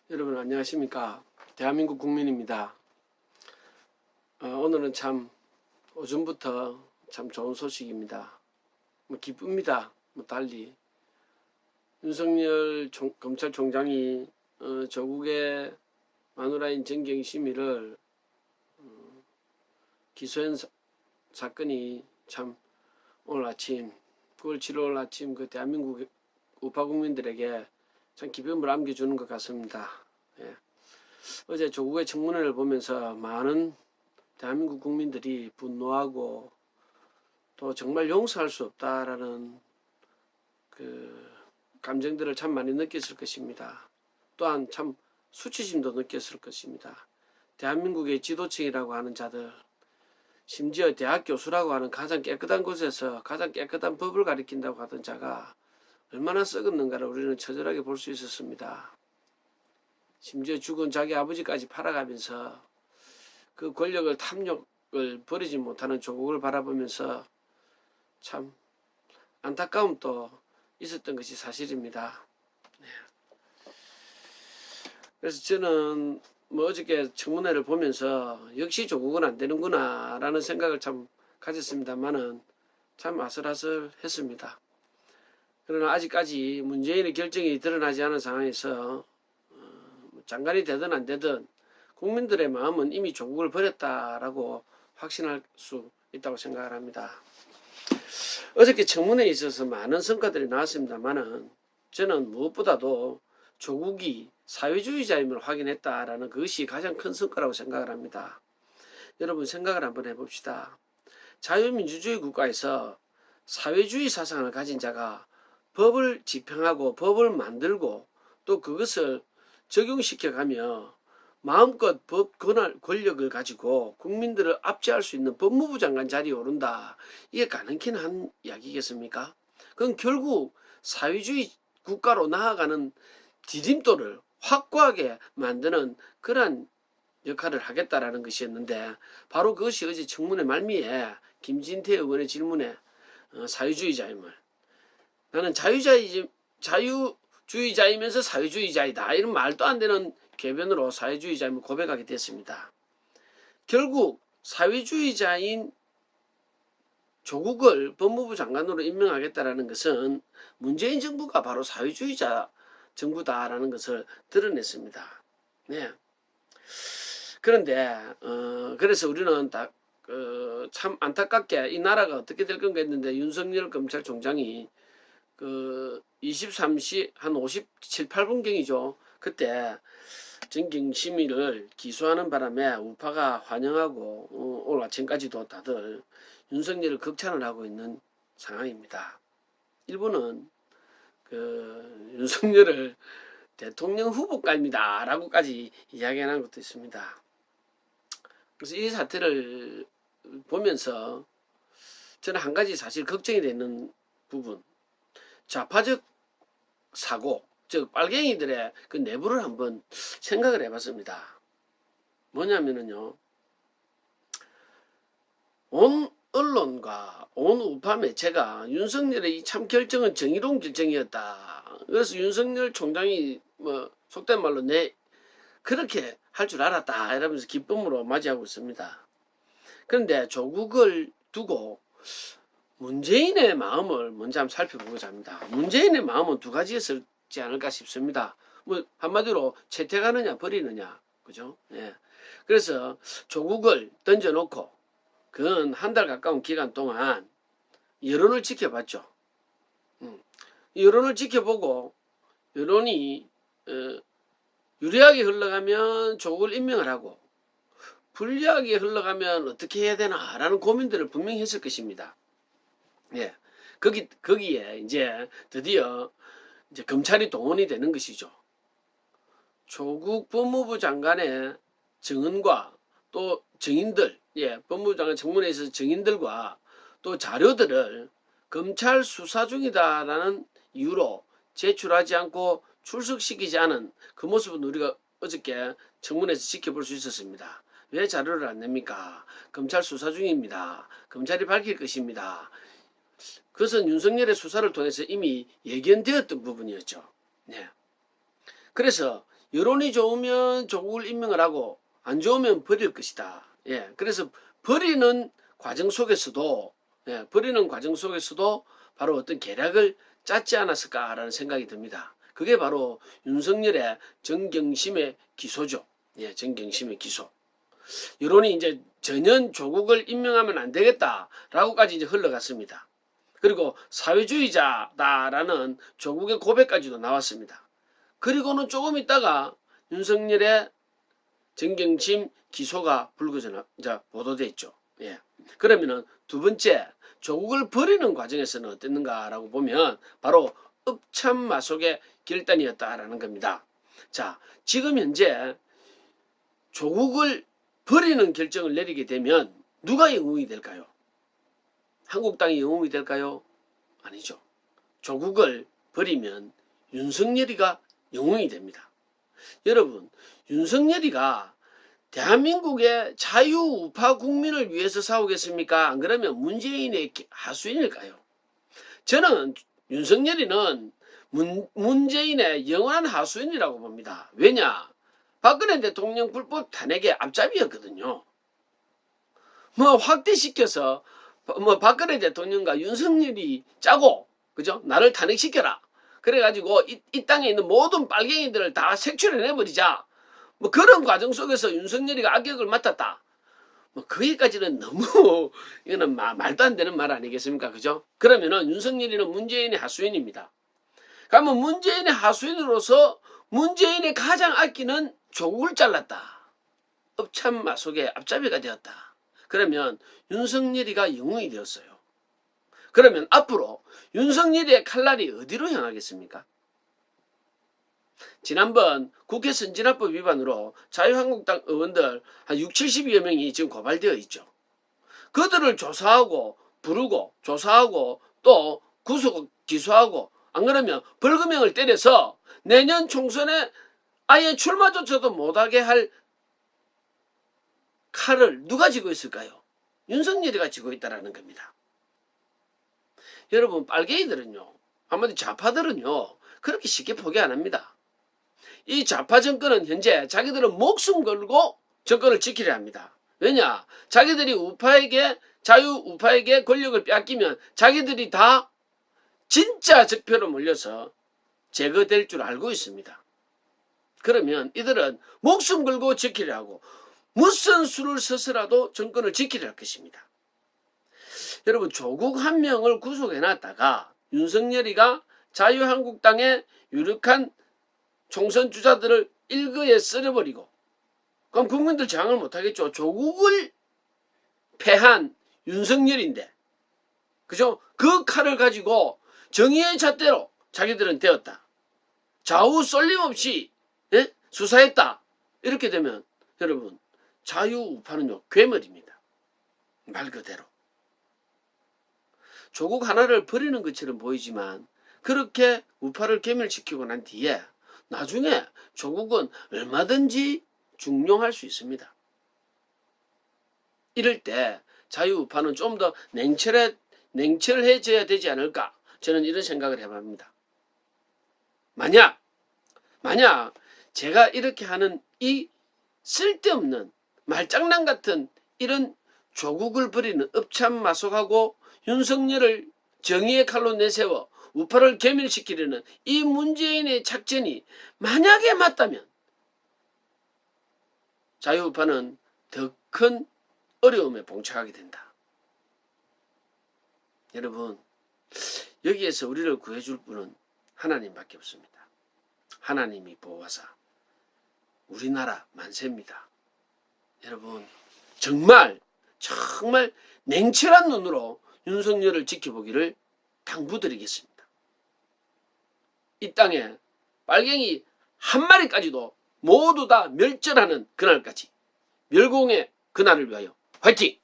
여러분 안녕하십니까. 대한민국 국민입니다. 오늘은 참 오전부터 참 좋은 소식입니다. 기쁩니다. 달리 윤석열 검찰총장이 조국의 마누라인 정경심이를 기소한 사건이 참 오늘 아침 9월 7일 아침 그 대한민국 우파 국민들에게 참 기쁨을 안겨주는 것 같습니다. 예. 어제 조국의 청문회를 보면서 많은 대한민국 국민들이 분노하고 또 정말 용서할 수 없다라는 그 감정들을 참 많이 느꼈을 것입니다. 또한 참 수치심도 느꼈을 것입니다. 대한민국의 지도층이라고 하는 자들, 심지어 대학 교수라고 하는 가장 깨끗한 곳에서 가장 깨끗한 법을 가리킨다고 하던 자가 얼마나 썩었는가를 우리는 처절하게 볼 수 있었습니다. 심지어 죽은 자기 아버지까지 팔아가면서 그 권력을 탐욕을 버리지 못하는 조국을 바라보면서 참 안타까움도 있었던 것이 사실입니다. 그래서 저는 어저께 청문회를 보면서 역시 조국은 안 되는구나 라는 생각을 참 가졌습니다만은 참 아슬아슬했습니다. 그러나 아직까지 문재인의 결정이 드러나지 않은 상황에서 장관이 되든 안 되든 국민들의 마음은 이미 조국을 버렸다라고 확신할 수 있다고 생각을 합니다. 어저께 청문회에 있어서 많은 성과들이 나왔습니다만은 저는 무엇보다도 조국이 사회주의자임을 확인했다라는 것이 가장 큰 성과라고 생각을 합니다. 여러분 생각을 한번 해봅시다. 자유민주주의 국가에서 사회주의 사상을 가진 자가 법을 집행하고 법을 만들고 또 그것을 적용시켜가며 마음껏 법 권력을 가지고 국민들을 압제할 수 있는 법무부 장관 자리에 오른다. 이게 가능한 한 이야기겠습니까? 그건 결국 사회주의 국가로 나아가는 디딤돌을 확고하게 만드는 그러한 역할을 하겠다라는 것이었는데 바로 그것이 어제 청문회 말미에 김진태 의원의 질문에 사회주의자임을 나는 자유주의자이면서 사회주의자이다 이런 말도 안 되는 궤변으로 사회주의자임을 고백하게 됐습니다. 결국 사회주의자인 조국을 법무부 장관으로 임명하겠다라는 것은 문재인 정부가 바로 사회주의자 정부다라는 것을 드러냈습니다. 네. 그런데 그래서 우리는 참 안타깝게 이 나라가 어떻게 될 건가 했는데 윤석열 검찰총장이 23시 한 57, 8분경이죠. 그때 정경심이를 기소하는 바람에 우파가 환영하고 오늘 아침까지도 다들 윤석열을 극찬을 하고 있는 상황입니다. 일부는 윤석열을 대통령 후보가입니다 라고까지 이야기하는 것도 있습니다. 그래서 이 사태를 보면서 저는 한 가지 사실 걱정이 되는 부분, 좌파적 사고, 즉 빨갱이들의 그 내부를 한번 생각을 해봤습니다. 뭐냐면은요, 온 언론과 온 우파 매체가 윤석열의 이 참 결정은 정의로운 결정이었다. 그래서 윤석열 총장이 속된 말로 그렇게 할 줄 알았다 이러면서 기쁨으로 맞이하고 있습니다. 그런데 조국을 두고 문재인의 마음을 먼저 한번 살펴보고자 합니다. 문재인의 마음은 두 가지였지 않을까 싶습니다. 한마디로 채택하느냐 버리느냐, 그죠? 예. 그래서 조국을 던져놓고 그건 한 달 가까운 기간 동안 여론을 지켜봤죠. 여론을 지켜보고 여론이 유리하게 흘러가면 조국을 임명을 하고 불리하게 흘러가면 어떻게 해야 되나라는 고민들을 분명히 했을 것입니다. 예, 거기에 이제 드디어 이제 검찰이 동원이 되는 것이죠. 조국 법무부 장관의 증언과 또 증인들, 법무부 장관 청문회에서 증인들과 또 자료들을 검찰 수사 중이다라는 이유로 제출하지 않고 출석시키지 않은 그 모습은 우리가 어저께 청문회에서 지켜볼 수 있었습니다. 왜 자료를 안 냅니까? 검찰 수사 중입니다. 검찰이 밝힐 것입니다. 그것은 윤석열의 수사를 통해서 이미 예견되었던 부분이었죠. 네. 그래서 여론이 좋으면 조국을 임명을 하고 안 좋으면 버릴 것이다. 예, 그래서 버리는 과정 속에서도 버리는 과정 속에서도 바로 어떤 계략을 짰지 않았을까라는 생각이 듭니다. 그게 바로 윤석열의 정경심의 기소죠. 예, 정경심의 기소. 여론이 이제 전혀 조국을 임명하면 안 되겠다라고까지 이제 흘러갔습니다. 그리고 사회주의자다라는 조국의 고백까지도 나왔습니다. 그리고는 조금 있다가 윤석열의 정경심 기소가 보도돼 있죠. 예. 그러면은 두 번째, 조국을 버리는 과정에서는 어땠는가라고 보면 바로 읍참마속의 결단이었다라는 겁니다. 자, 지금 현재 조국을 버리는 결정을 내리게 되면 누가 영웅이 될까요? 한국당이 영웅이 될까요? 아니죠. 조국을 버리면 윤석열이가 영웅이 됩니다. 여러분, 윤석열이가 대한민국의 자유우파 국민을 위해서 싸우겠습니까? 안 그러면 문재인의 하수인일까요? 저는 윤석열이는 문재인의 영원한 하수인이라고 봅니다. 왜냐? 박근혜 대통령 불법 탄핵의 앞잡이였거든요. 확대시켜서 박근혜 대통령과 윤석열이 짜고, 그죠? 나를 탄핵시켜라. 그래가지고 이 땅에 있는 모든 빨갱이들을 다 색출해내버리자. 그런 과정 속에서 윤석열이가 악역을 맡았다. 거기까지는 너무 이거는 말도 안 되는 말 아니겠습니까? 그죠? 그러면은 윤석열이는 문재인의 하수인입니다. 그러면 문재인의 하수인으로서 문재인의 가장 아끼는 조국을 잘랐다. 읍참마속의 앞잡이가 되었다. 그러면 윤석열이가 영웅이 되었어요. 그러면 앞으로 윤석열이의 칼날이 어디로 향하겠습니까? 지난번 국회 선진화법 위반으로 자유한국당 의원들 한 70여 명이 지금 고발되어 있죠. 그들을 조사하고 부르고 조사하고 또 구속 기소하고 안 그러면 벌금형을 때려서 내년 총선에 아예 출마조차도 못하게 할 칼을 누가 쥐고 있을까요? 윤석열이가 쥐고 있다는 겁니다. 여러분, 빨갱이들은요, 한마디 좌파들은요, 그렇게 쉽게 포기 안 합니다. 이 좌파 정권은 현재 자기들은 목숨 걸고 정권을 지키려 합니다. 왜냐? 자기들이 자유우파에게 권력을 빼앗기면 자기들이 다 진짜 적폐로 몰려서 제거될 줄 알고 있습니다. 그러면 이들은 목숨 걸고 지키려 하고 무슨 수를 써서라도 정권을 지키려 할 것입니다. 여러분, 조국 한 명을 구속해놨다가 윤석열이가 자유한국당의 유력한 총선 주자들을 일거에 쓸어버리고 그럼 국민들 저항을 못하겠죠. 조국을 패한 윤석열인데, 그죠? 그 칼을 가지고 정의의 잣대로 자기들은 되었다. 좌우 쏠림 없이 수사했다. 이렇게 되면 여러분, 자유우파는요, 괴물입니다. 말 그대로. 조국 하나를 버리는 것처럼 보이지만 그렇게 우파를 괴멸시키고 난 뒤에 나중에 조국은 얼마든지 중용할 수 있습니다. 이럴 때 자유우파는 좀 더 냉철해져야 되지 않을까, 저는 이런 생각을 해봅니다. 만약 제가 이렇게 하는 이 쓸데없는 말장난 같은 이런 조국을 버리는 읍참마속하고 윤석열을 정의의 칼로 내세워 우파를 괴멸시키려는 이 문재인의 작전이 만약에 맞다면 자유우파는 더 큰 어려움에 봉착하게 된다. 여러분, 여기에서 우리를 구해줄 분은 하나님밖에 없습니다. 하나님이 보호하사 우리나라 만세입니다. 여러분, 정말 냉철한 눈으로 윤석열을 지켜보기를 당부드리겠습니다. 이 땅에 빨갱이 한 마리까지도 모두 다 멸절하는 그날까지, 멸공의 그날을 위하여 화이팅!